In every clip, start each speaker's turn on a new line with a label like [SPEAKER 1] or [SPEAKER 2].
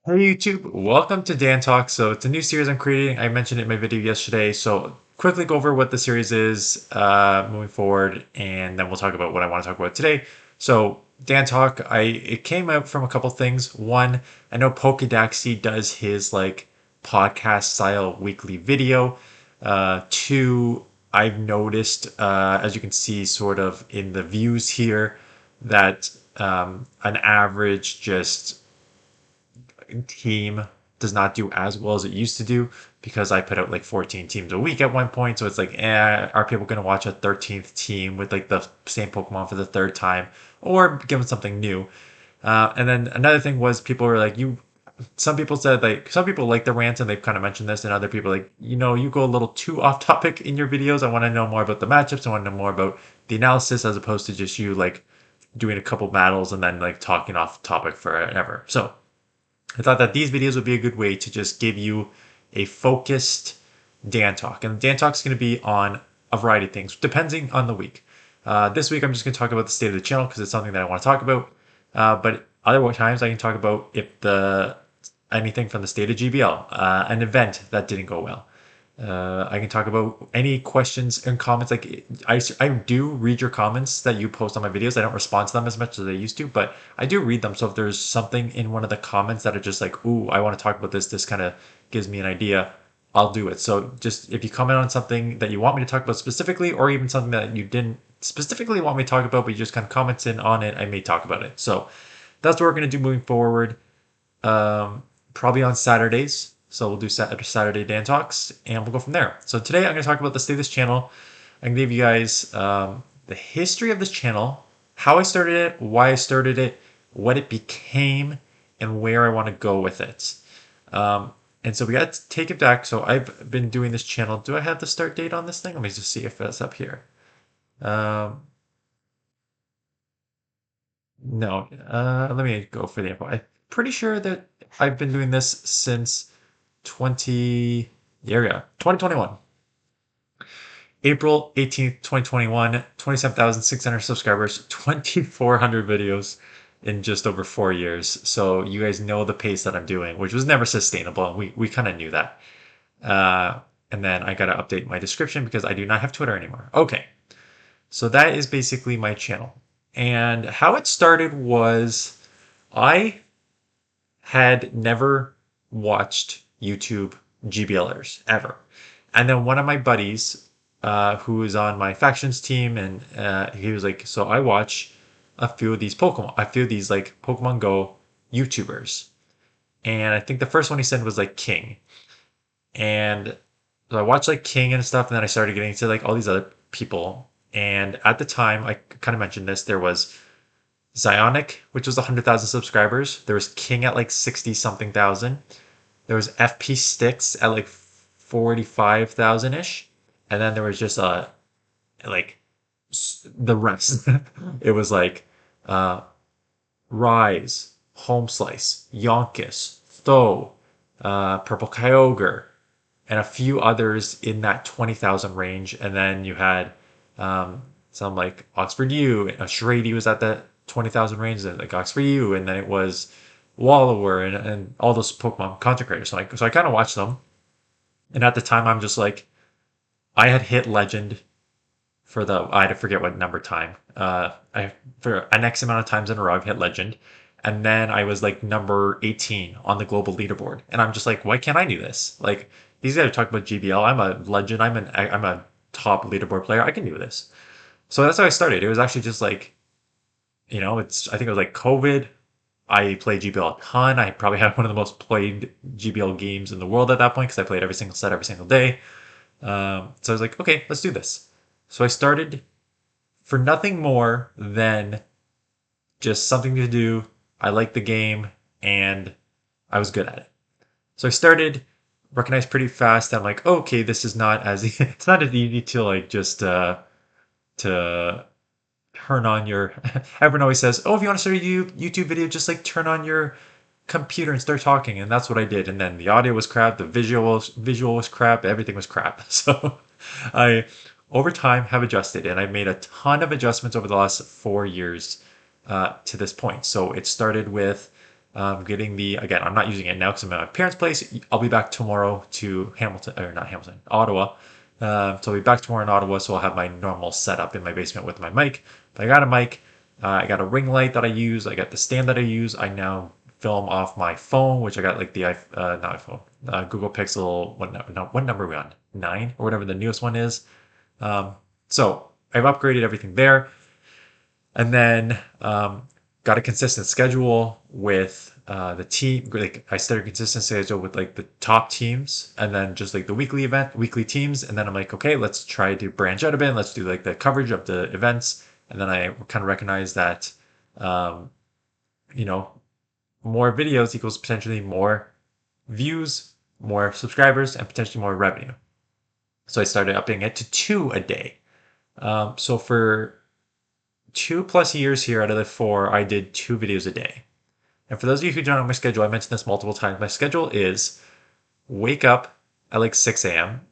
[SPEAKER 1] Hey YouTube, welcome to DanTalk. So it's a new series I'm creating. I mentioned it in my video yesterday. So quickly go over what the series is moving forward, and then we'll talk about what I want to talk about today. So DanTalk, it came out from a couple things. One, I know Poke Daxi does his like podcast style weekly video. Two, I've noticed, as you can see, sort of in the views here, that an average just team does not do as well as it used to do because I put out like 14 teams a week at one point. So it's like, are people going to watch a 13th team with like the same Pokemon for the third time or give them something new? And then another thing was people were like, some people said like, some people like the rants and they've kind of mentioned this, and other people like, you go a little too off topic in your videos. I want to know more about the matchups. I want to know more about the analysis as opposed to just you like doing a couple battles and then like talking off topic forever. So I thought that these videos would be a good way to just give you a focused Dan talk. And Dan talk is going to be on a variety of things, depending on the week. This week, I'm just going to talk about the state of the channel because it's something that I want to talk about. But other times, I can talk about if the anything from the state of GBL, an event that didn't go well. I can talk about any questions and comments. Like I do read your comments that you post on my videos. I don't respond to them as much as I used to, but I do read them. So if there's something in one of the comments that are just like, "Ooh, I want to talk about this. This kind of gives me an idea," I'll do it. So just if you comment on something that you want me to talk about specifically, or even something that you didn't specifically want me to talk about, but you just kind of comments in on it, I may talk about it. So that's what we're gonna do moving forward. Probably on Saturdays. So we'll do Saturday Dan Talks and we'll go from there. So today I'm going to talk about the state of this channel. I'm going to give you guys the history of this channel, how I started it, why I started it, what it became, and where I want to go with it. And so we got to take it back. So I've been doing this channel. Do I have the start date on this thing? Let me just see if that's up here. Um, no, let me go for the info. I'm pretty sure that I've been doing this since 2021. April 18th, 2021, 27,600 subscribers, 2,400 videos in just over 4 years. So you guys know the pace that I'm doing, which was never sustainable. And we kind of knew that. And then I got to update my description because I do not have Twitter anymore. Okay. So that is basically my channel. And how it started was I had never watched YouTube GBLers ever. And then one of my buddies, who is on my factions team, and he was like, "So I watch a few of these like Pokemon Go YouTubers." And I think the first one he said was like King. And so I watched like King and stuff, and then I started getting into like all these other people. And at the time, I kind of mentioned this, there was Zionic, which was 100,000 subscribers. There was King at like 60 something thousand. There was FP Sticks at like 45,000 ish. And then there was just like the rest. It was like uh, Rise, Home Slice, Yonkis, Tho, Purple Kyogre, and a few others in that 20,000 range. And then you had some like Oxford U, and Shrady was at that 20,000 range, and like Oxford U, and then it was Wallower and all those Pokemon content creators. So I kind of watched them. And at the time, I'm just like, I had hit Legend for I had to forget what number time. I for an X amount of times in a row, I've hit Legend. And then I was like number 18 on the global leaderboard. And I'm just like, why can't I do this? Like, these guys are talking about GBL. I'm a legend. I'm a top leaderboard player. I can do this. So that's how I started. It was actually just like, I think it was like COVID. I played GBL a ton. I probably had one of the most played GBL games in the world at that point because I played every single set every single day. So I was like, okay, let's do this. So I started for nothing more than just something to do. I liked the game and I was good at it. So I started, recognized pretty fast that I'm like, okay, this is not as it's not as easy to like just to turn on your everyone always says, oh, if you want to start a YouTube video, just like turn on your computer and start talking. And that's what I did. And then the audio was crap, the visual was crap, everything was crap. So I over time have adjusted, and I've made a ton of adjustments over the last 4 years to this point. So it started with Getting the, again, I'm not using it now because I'm at my parents' place. I'll be back tomorrow to Hamilton, or not Hamilton, Ottawa. So I'll be back tomorrow in Ottawa, so I'll have my normal setup in my basement with my mic. But I got a mic, I got a ring light that I use, I got the stand that I use. I now film off my phone, which I got like the not iPhone, Google Pixel. What number are we on? 9 or whatever the newest one is. So I've upgraded everything there, and then got a consistent schedule with the team. Like I started a consistent schedule with like the top teams, and then just like the weekly teams. And then I'm like, okay, let's try to branch out a bit. Let's do like the coverage of the events. And then I kind of recognize that, um, you know, more videos equals potentially more views, more subscribers, and potentially more revenue. So I started upping it to 2 a day. So for 2+ years here out of the 4, I did 2 videos a day. And for those of you who don't know my schedule, I mentioned this multiple times. My schedule is wake up at like 6 a.m.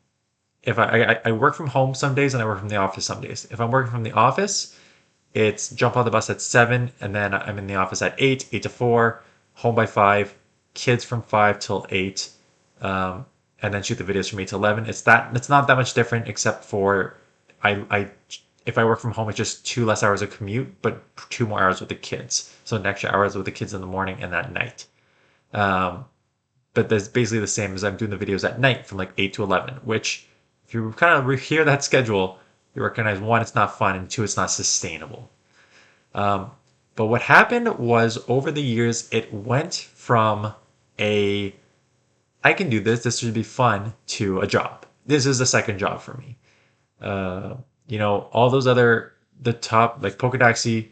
[SPEAKER 1] If I work from home some days and I work from the office some days. If I'm working from the office, it's jump on the bus at 7 and then I'm in the office at 8 to 4, home by 5, kids from 5 till 8, and then shoot the videos from 8 to 11. It's not that much different except for I if I work from home, it's just 2 less hours of commute, but 2 more hours with the kids. So an extra hours with the kids in the morning and at night. But that's basically the same as I'm doing the videos at night from like 8 to 11, which if you kind of hear that schedule, you recognize, 1, it's not fun, and 2, it's not sustainable. But what happened was over the years, it went from I can do this should be fun, to a job. This is the second job for me. All those the top, like Poke Daxi,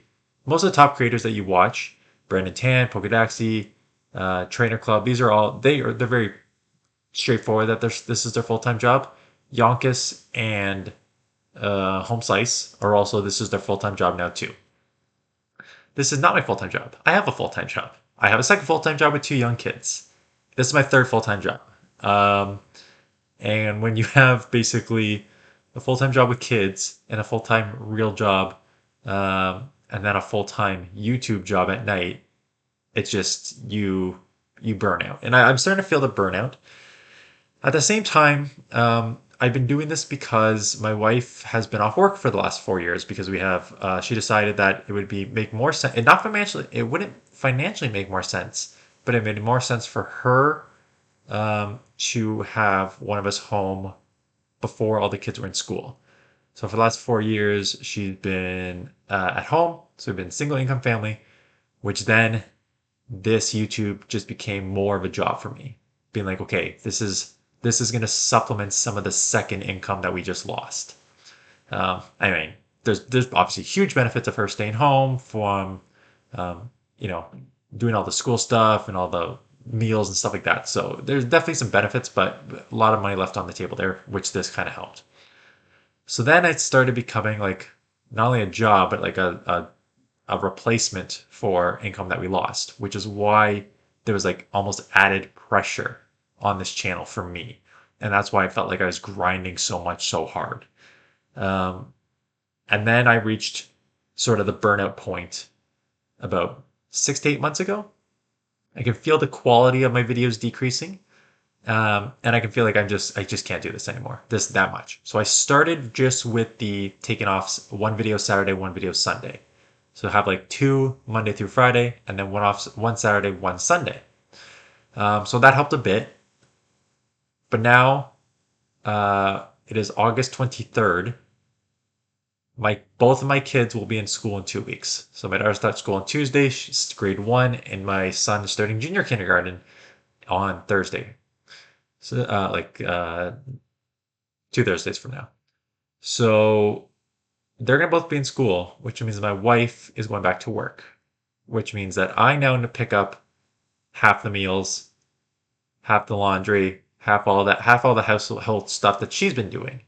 [SPEAKER 1] most of the top creators that you watch, Brandon Tan, Poke Daxi, Trainer Club, they're very straightforward that this is their full-time job. Yonkis and Home Slice are also, this is their full-time job now too. This is not my full-time job. I have a full-time job. I have a second full-time job with 2 young kids. This is my third full-time job. And when you have basically a full-time job with kids and a full-time real job, and then a full-time YouTube job at night, it's just you burn out. And I'm starting to feel the burnout. At the same time, I've been doing this because my wife has been off work for the last 4 years because she decided that it would make more sense, and not financially, it wouldn't financially make more sense, but it made more sense for her to have one of us home before all the kids were in school. So for the last 4 years, she's been at home. So we've been single income family, which then this YouTube just became more of a job for me. Being like, okay, this is going to supplement some of the second income that we just lost. I mean, there's obviously huge benefits of her staying home from, doing all the school stuff and all the meals and stuff like that. So there's definitely some benefits, but a lot of money left on the table there, which this kind of helped. So then it started becoming like not only a job, but like a replacement for income that we lost, which is why there was like almost added pressure on this channel for me. And that's why I felt like I was grinding so much, so hard. And then I reached sort of the burnout point about 6 to 8 months ago. I can feel the quality of my videos decreasing. And I can feel like I just can't do this anymore, that much. So I started just with the taking off 1 video Saturday, 1 video Sunday. So have like 2 Monday through Friday, and then 1 Saturday, 1 Sunday. So that helped a bit. But now it is August 23rd. Both of my kids will be in school in 2 weeks. So my daughter starts school on Tuesday. She's grade 1, and my son is starting junior kindergarten on Thursday. So 2 Thursdays from now. So they're going to both be in school, which means my wife is going back to work, which means that I now need to pick up half the meals, half the laundry, half all the household stuff that she's been doing.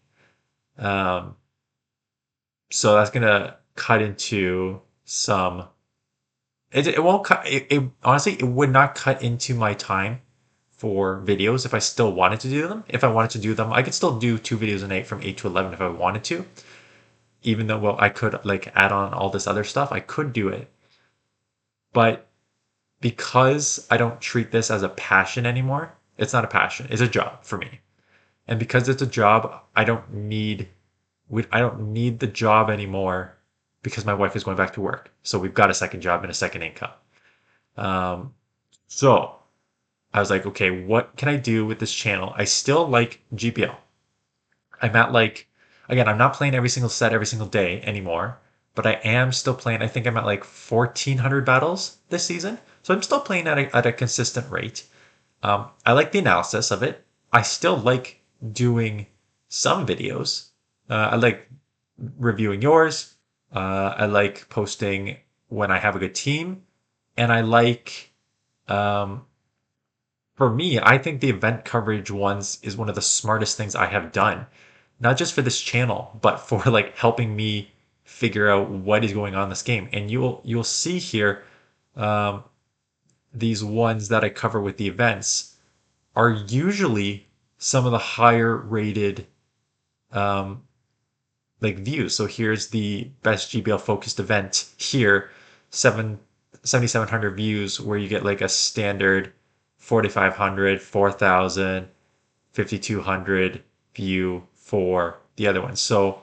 [SPEAKER 1] So that's going to cut into some. It won't cut. Honestly, it would not cut into my time for videos if I still wanted to do them. If I wanted to do them, I could still do 2 videos a night from 8 to 11 if I wanted to. Even though, I could like add on all this other stuff, I could do it. But because I don't treat this as a passion anymore. It's not a passion, it's a job for me. And because it's a job, I don't need the job anymore because my wife is going back to work. So we've got a second job and a second income. Um, so I was like, okay, what can I do with this channel? I still like GPL. I'm at like, again, I'm not playing every single set every single day anymore, but I am still playing. I think I'm at like 1,400 battles this season. So I'm still playing at a consistent rate. I like the analysis of it. I still like doing some videos. I like reviewing yours. I like posting when I have a good team. And I like, um, for me, I think the event coverage ones is one of the smartest things I have done, not just for this channel, but for like helping me figure out what is going on in this game. And you'll see here, um, these ones that I cover with the events are usually some of the higher rated um, like views. So here's the best GBL focused event here, 7,700 views, where you get like a standard 4,500, 4,000, 5,200 view for the other ones. So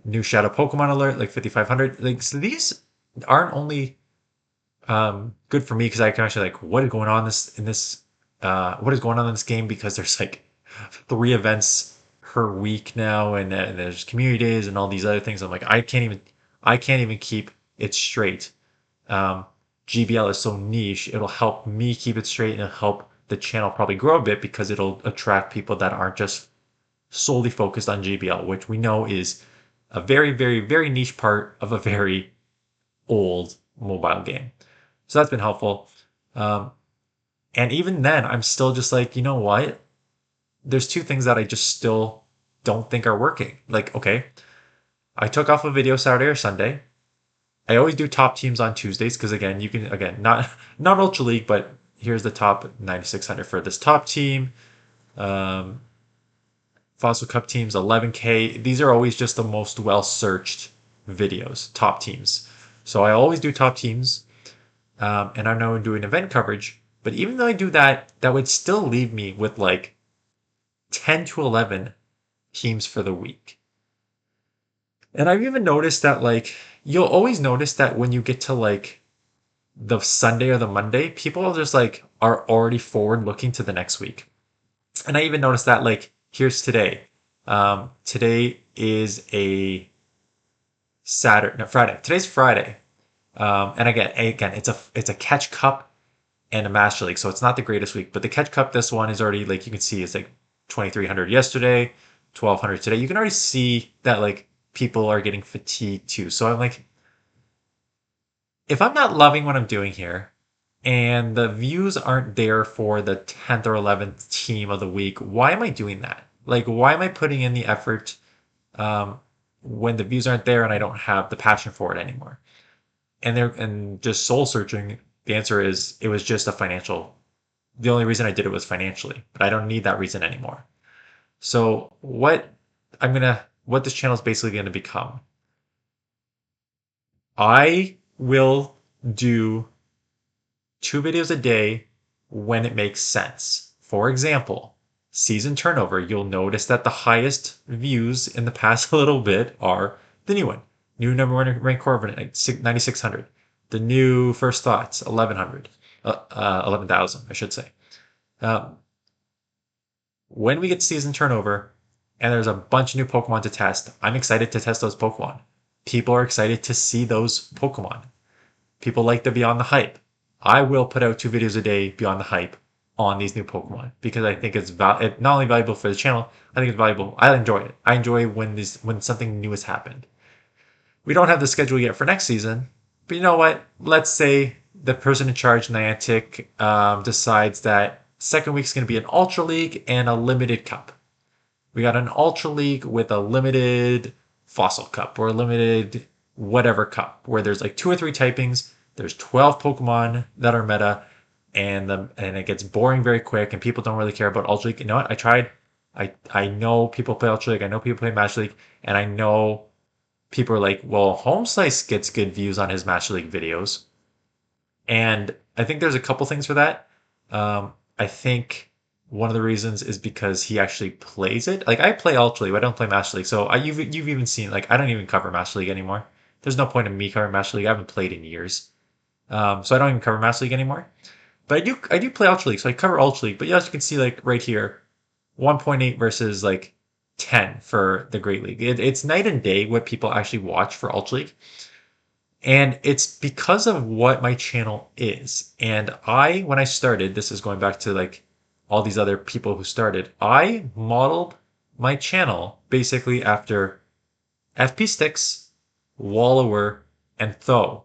[SPEAKER 1] new shadow Pokemon alert, like 5,500. Like, so these aren't only good for me because I can actually like what is going on what is going on in this game, because there's like 3 events per week now, and there's community days and all these other things. I'm like, I can't even keep it straight. um, GBL is so niche, it'll help me keep it straight and it'll help the channel probably grow a bit because it'll attract people that aren't just solely focused on GBL, which we know is a very, very, very niche part of a very old mobile game. So that's been helpful. Um, and even then, I'm still just like, you know what? There's 2 things that I just still don't think are working. Like, okay, I took off a video Saturday or Sunday. I always do top teams on Tuesdays because again, you can again not Ultra League, but here's the top 9,600 for this top team. Um, Fossil Cup teams 11K. These are always just the most well searched videos, top teams. So I always do top teams. And I'm now doing event coverage. But even though I do that, that would still leave me with like 10 to 11 teams for the week. And I've even noticed that like you'll always notice that when you get to like the Sunday or the Monday, people are just like are already forward looking to the next week. And I even noticed that like here's today. Today is a Saturday, no, Friday. Today's Friday. And again, it's a catch cup and a master league, so it's not the greatest week. But the catch cup, this one is already like you can see it's like 2,300 yesterday, 1,200 today. You can already see that like people are getting fatigued too. So I'm like, if I'm not loving what I'm doing here, and the views aren't there for the 10th or 11th team of the week, why am I doing that? Like, why am I putting in the effort um, when the views aren't there and I don't have the passion for it anymore? And just soul searching, the answer is it was just a financial. The only reason I did it was financially, but I don't need that reason anymore. So what this channel is basically going to become, I will do 2 videos a day when it makes sense. For example, season turnover, you'll notice that the highest views in the past little bit are the new one. New number 1 ranked Corvin at 9,600. The new first thoughts, 1,100. 11,000, I should say. Um, when we get season turnover and there's a bunch of new Pokemon to test, I'm excited to test those Pokemon. People are excited to see those Pokemon. People like the Beyond the Hype. I will put out 2 videos a day beyond the hype on these new Pokemon because I think it's not only valuable for the channel. I think it's valuable. I enjoy it. I enjoy when something new has happened. We don't have the schedule yet for next season, but you know what? Let's say the person in charge, Niantic, decides that second week's going to be an Ultra League and a limited cup. We got an Ultra League with a limited Fossil Cup or a limited whatever cup where there's like 2 or 3 typings. There's 12 Pokemon that are meta, and it gets boring very quick, and people don't really care about Ultra League. You know what? I tried. I know people play Ultra League. I know people play Master League, and I know people are like, well, Home Slice gets good views on his Master League videos, and I think there's a couple things for that. I think one of the reasons is because he actually plays it. Like I play Ultra League, but I don't play Master League. So you've even seen like I don't even cover Master League anymore. There's no point in me covering Master League. I haven't played in years. So I don't even cover Master League anymore. But I do play Ultra League, so I cover Ultra League. But yeah, as you can see, like right here, 1.8 versus like 10 for the Great League. It's night and day what people actually watch for Ultra League. And it's because of what my channel is. And when I started, this is going back to like all these other people who started, I modeled my channel basically after FP Sticks, Wallower, and Tho.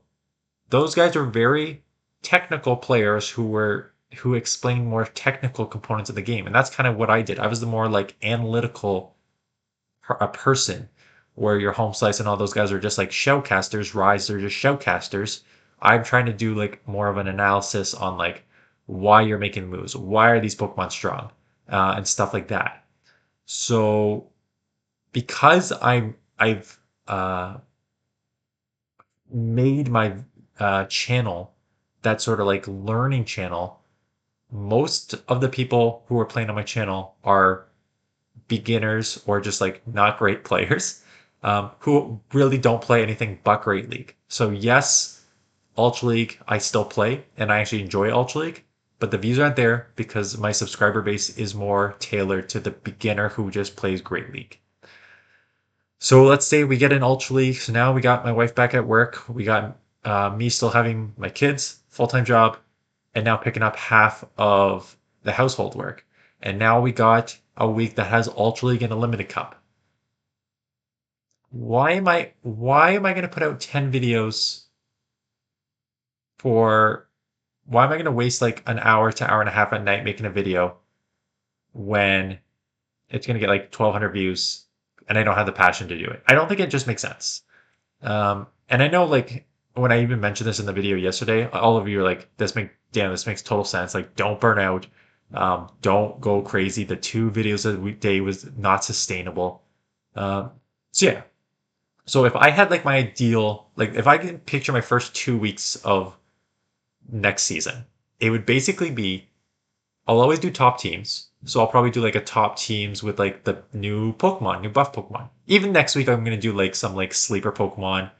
[SPEAKER 1] Those guys were very technical players who explained more technical components of the game. And that's kind of what I did. I was the more like analytical a person, where your home slice and all those guys are just like shoutcasters. Rise, they're just shoutcasters. I'm trying to do like more of an analysis on like why you're making moves, why are these Pokemon strong, and stuff like that. So because I've made my channel that sort of like learning channel, most of the people who are playing on my channel are beginners or just like not great players, who really don't play anything but Great League. So yes, Ultra League I still play and I actually enjoy Ultra League, but the views aren't there because my subscriber base is more tailored to the beginner who just plays Great League. So let's say we get an Ultra League. So now we got my wife back at work. We got me still having my kids, full-time job, and now picking up half of the household work. And now we got a week that has Ultra League and a limited cup. Why am I going to put out 10 videos for why am I going to waste like an hour to hour and a half at night making a video when it's going to get like 1,200 views and I don't have the passion to do it? I don't think it just makes sense. And I know like when I even mentioned this in the video yesterday, all of you are like, this makes total sense. Like, don't burn out. Don't go crazy. The 2 videos a weekday was not sustainable. Um, so yeah. So if I had like my ideal, like if I can picture my first 2 weeks of next season, it would basically be I'll always do top teams. So I'll probably do like a top teams with like the new Pokemon, new buff Pokemon. Even next week, I'm going to do like some like sleeper Pokemon,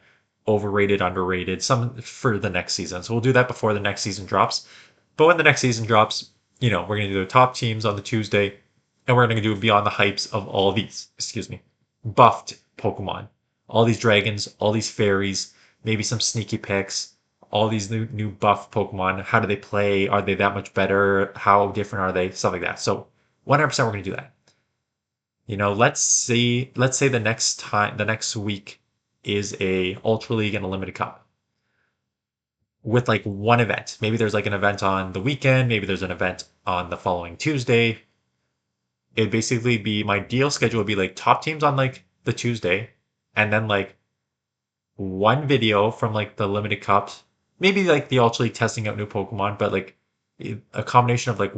[SPEAKER 1] overrated, underrated, some for the next season. So we'll do that before the next season drops. But when the next season drops, we're going to do the top teams on the Tuesday, and we're going to do beyond the hypes of all these, excuse me, buffed Pokemon. All these dragons, all these fairies, maybe some sneaky picks, all these new buff Pokemon. How do they play? Are they that much better? How different are they? Stuff like that. So 100% we're going to do that. Let's say the next week is a Ultra League and a Limited Cup with like one event. Maybe there's like an event on the weekend. Maybe there's an event on the following Tuesday. It'd basically be my deal schedule would be like top teams on like the Tuesday, and then like one video from like the limited cups, maybe like the Ultra League testing out new Pokemon, but like a combination of like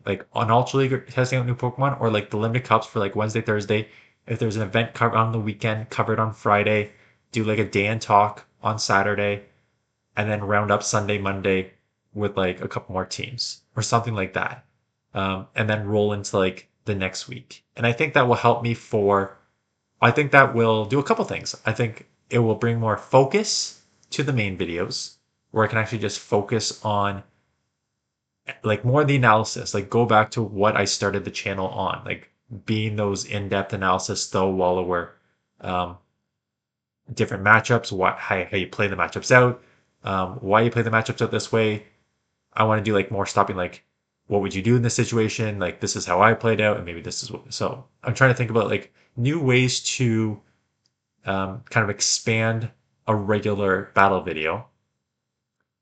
[SPEAKER 1] like on Ultra League testing out new Pokemon, or like the limited cups for like Wednesday, Thursday. If there's an event covered on the weekend, covered on Friday, do like a DanTalk on Saturday, and then round up Sunday, Monday with like a couple more teams or something like that. And then roll into like the next week. And I think that will help me I think that will do a couple things. I think it will bring more focus to the main videos where I can actually just focus on like more of the analysis, like go back to what I started the channel on, like being those in-depth analysis, though, Wallower, um, different matchups, how you play the matchups out, why you play the matchups out this way. I want to do like more stopping, like what would you do in this situation? Like this is how I played out, and maybe this is what. So I'm trying to think about like new ways to kind of expand a regular battle video,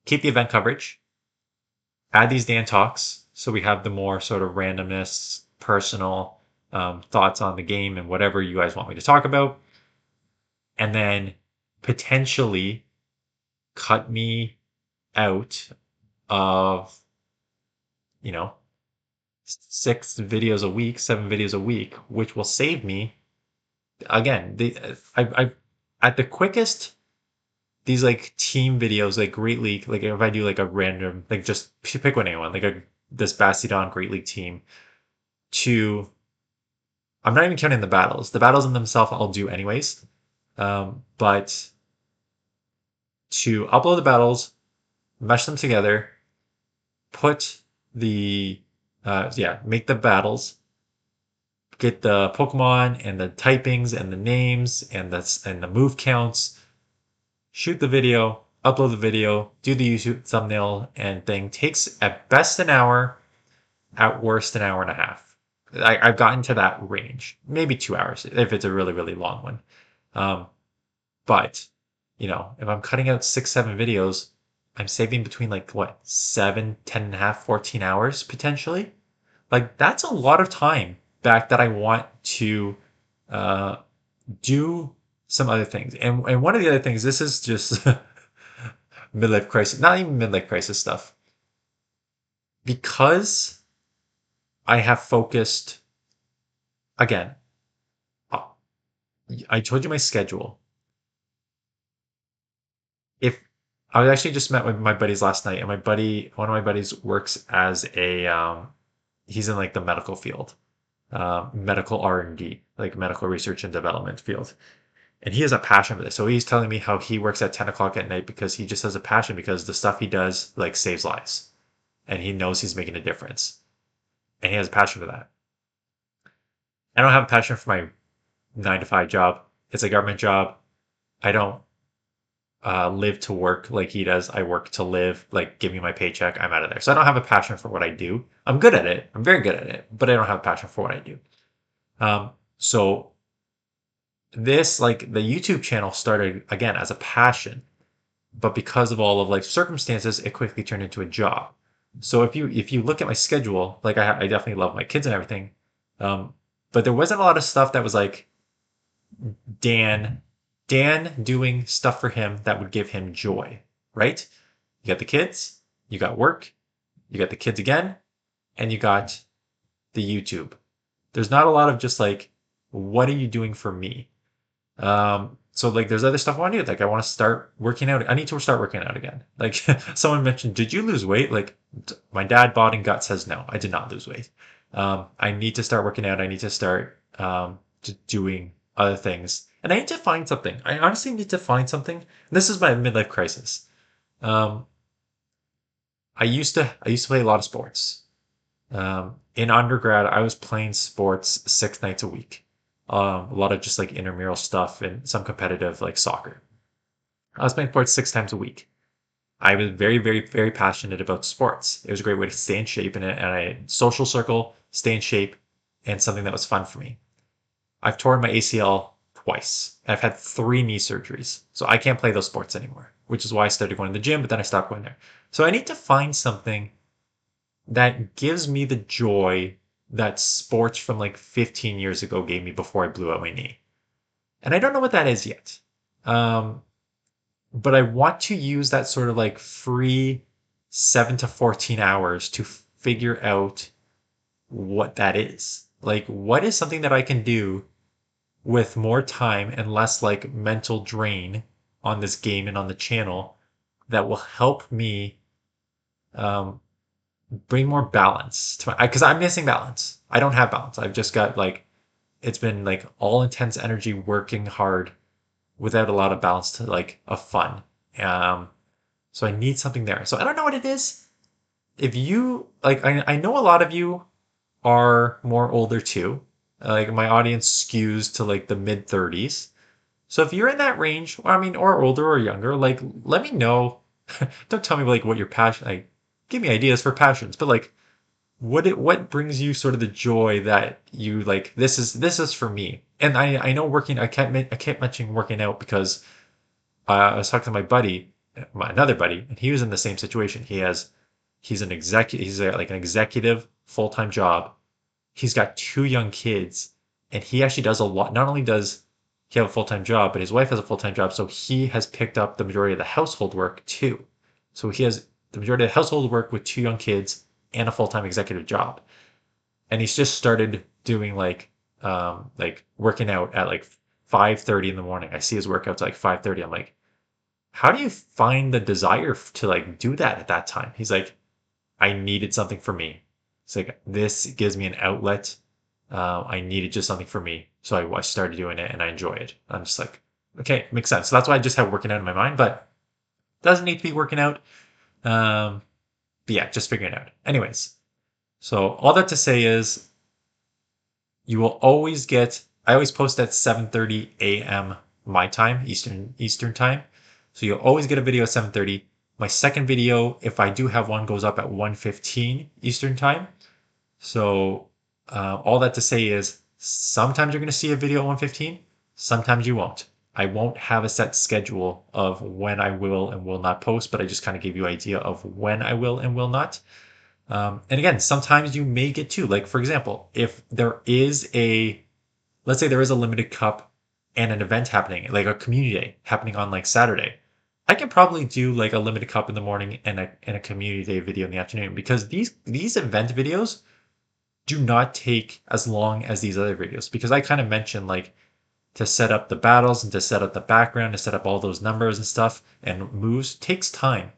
[SPEAKER 1] keep the event coverage, add these Dan talks so we have the more sort of randomness, personal thoughts on the game and whatever you guys want me to talk about, and then potentially cut me out of you know 6 videos a week, 7 videos a week, which will save me again. I at the quickest these like team videos, like Great League, like if I do like a random, like just pick one anyone, like a this Bastion Great League team, to I'm not even counting the battles. The battles in themselves I'll do anyways. But to upload the battles, mesh them together, put the make the battles, get the Pokemon and the typings and the names and the move counts, shoot the video, upload the video, do the YouTube thumbnail and thing takes at best an hour, at worst an hour and a half. I've gotten to that range, maybe 2 hours if it's a really really long one. Um, but if I'm cutting out 6, 7 videos, I'm saving between like what 7, 10 and a half, 14 hours potentially. Like that's a lot of time back that I want to uh, do some other things. And one of the other things, this is just midlife crisis, not even midlife crisis stuff, because I have focused again. uh, I told you my schedule. If I actually just met with my buddies last night, and one of my buddies works as he's in like the medical field, medical R&D, like medical research and development field. And he has a passion for this. So he's telling me how he works at 10 o'clock at night because he just has a passion because the stuff he does like saves lives and he knows he's making a difference and he has a passion for that. I don't have a passion for my 9 to 5 job. It's a government job. I don't live to work like he does. I work to live. Like, give me my paycheck. I'm out of there. So I don't have a passion for what I do. I'm good at it. I'm very good at it, but I don't have a passion for what I do. So this, like, the YouTube channel started again as a passion, but because of all of life circumstances, it quickly turned into a job. So if you look at my schedule, like I definitely love my kids and everything, um, but there wasn't a lot of stuff that was like Dan, Dan doing stuff for him that would give him joy, right? You got the kids, you got work, you got the kids again, and you got the YouTube. There's not a lot of just like, what are you doing for me? So like there's other stuff I want to do. Like I want to start working out. I need to start working out again. Like someone mentioned, did you lose weight? Like my dad body and gut says no, I did not lose weight. I need to start working out. I need to start doing other things. And I need to find something. I honestly need to find something. This is my midlife crisis. Um, I used to play a lot of sports. In undergrad, I was playing sports 6 nights a week. A lot of just like intramural stuff and some competitive like soccer. I was playing sports 6 times a week. I was very, very, very passionate about sports. It was a great way to stay in shape and a social circle, stay in shape, and something that was fun for me. I've torn my ACL twice. I've had 3 knee surgeries, so I can't play those sports anymore, which is why I started going to the gym, but then I stopped going there. So I need to find something that gives me the joy that sports from like 15 years ago gave me before I blew out my knee. And I don't know what that is yet. Um, but I want to use that sort of like free 7 to 14 hours to figure out what that is. Like, what is something that I can do with more time and less like mental drain on this game and on the channel that will help me um, bring more balance to my, because I'm missing balance. I don't have balance. I've just got like it's been like all intense energy working hard without a lot of balance to like a fun. Um, so I need something there. So I don't know what it is. If you like, I know a lot of you are more older too. Like my audience skews to like the mid 30s. So if you're in that range, I mean, or older or younger, like let me know. Don't tell me like what your passion. Like, give me ideas for passions, but like what brings you sort of the joy that you like this is for me. And I know working I kept mentioning working out because I was talking to my buddy, another buddy, and he was in the same situation. He's an executive, like an executive full-time job. He's got 2 young kids, and he actually does a lot. Not only does he have a full-time job, but his wife has a full-time job, so he has picked up the majority of the household work too. So he has the majority of the household work with 2 young kids and a full-time executive job. And he's just started doing like working out at like 5:30 in the morning. I see his workouts at like 5:30. I'm like, how do you find the desire to like do that at that time? He's like, I needed something for me. It's like, this gives me an outlet. I needed just something for me. So I started doing it and I enjoy it. I'm just like, okay, makes sense. So that's why I just have working out in my mind, but doesn't need to be working out. Um, but yeah, just figuring it out. Anyways, so all that to say is you will always get, I always post at 7:30 a.m. my time, Eastern time. So you'll always get a video at 7:30. My second video, if I do have one, goes up at 1:15 Eastern time. So all that to say is sometimes you're going to see a video at 1:15, sometimes you won't. I won't have a set schedule of when I will and will not post, but I just kind of gave you an idea of when I will and will not. And again, sometimes you may get two. Like, for example, if there is let's say there is a limited cup and an event happening, like a community day happening on like Saturday, I can probably do like a limited cup in the morning and a community day video in the afternoon because these event videos do not take as long as these other videos because I kind of mentioned like to set up the battles and to set up the background, to set up all those numbers and stuff and moves takes time.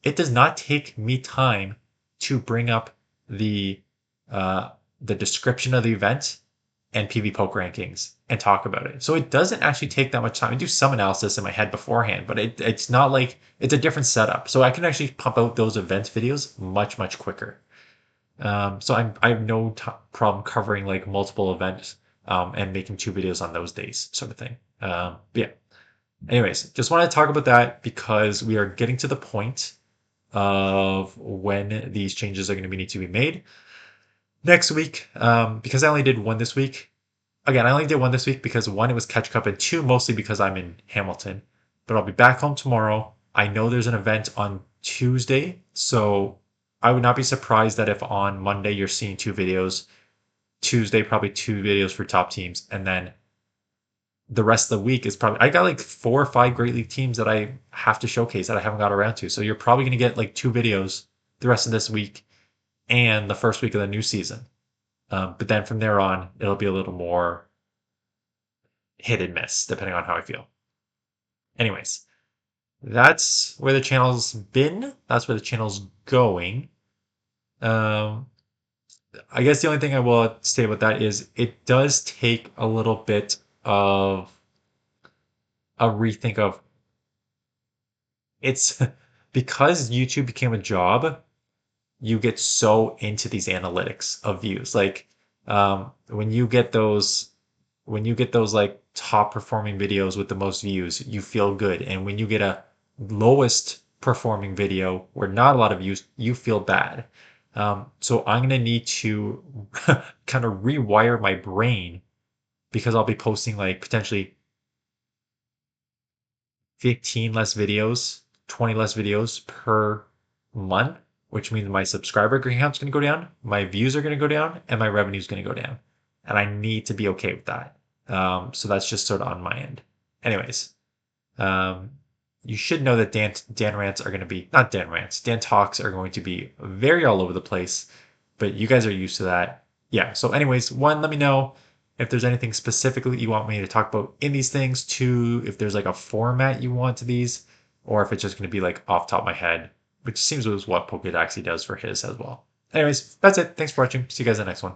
[SPEAKER 1] It does not take me time to bring up the uh, the description of the event and PV Poke rankings and talk about it. So it doesn't actually take that much time. I do some analysis in my head beforehand, but it's not like it's a different setup. So I can actually pump out those event videos much quicker. So I have no problem covering like multiple events and making two videos on those days, sort of thing. But yeah. Anyways, just wanted to talk about that because we are getting to the point of when these changes are going to need to be made next week. Because I only did one this week. Again, I only did one this week because one, it was catch up, and two, mostly because I'm in Hamilton. But I'll be back home tomorrow. I know there's an event on Tuesday, so I would not be surprised that if on Monday you're seeing two videos, Tuesday probably two videos for top teams, and then the rest of the week is probably I got like 4 or 5 Great League teams that I have to showcase that I haven't got around to. So you're probably gonna get like two videos the rest of this week and the first week of the new season. But then from there on, it'll be a little more hit and miss depending on how I feel. Anyways, that's where the channel's been. That's where the channel's going. Um, I guess the only thing I will say about that is it does take a little bit of a rethink of it's because YouTube became a job, you get so into these analytics of views. Like when you get those like top performing videos with the most views, you feel good. And when you get a lowest performing video where not a lot of views, you feel bad. So I'm gonna need to kind of rewire my brain because I'll be posting like potentially 15 less videos, 20 less videos per month, which means my subscriber count's going to go down, my views are going to go down, and my revenue is going to go down. And I need to be okay with that. So that's just sort of on my end. Anyways, um, you should know that Dan rants are going to be, not Dan rants, Dan talks are going to be very all over the place, but you guys are used to that. Yeah. So, anyways, one, let me know if there's anything specifically you want me to talk about in these things. Two, if there's like a format you want to these, or if it's just going to be like off the top of my head, which seems was what Poke Daxi does for his as well. Anyways, that's it. Thanks for watching. See you guys in the next one.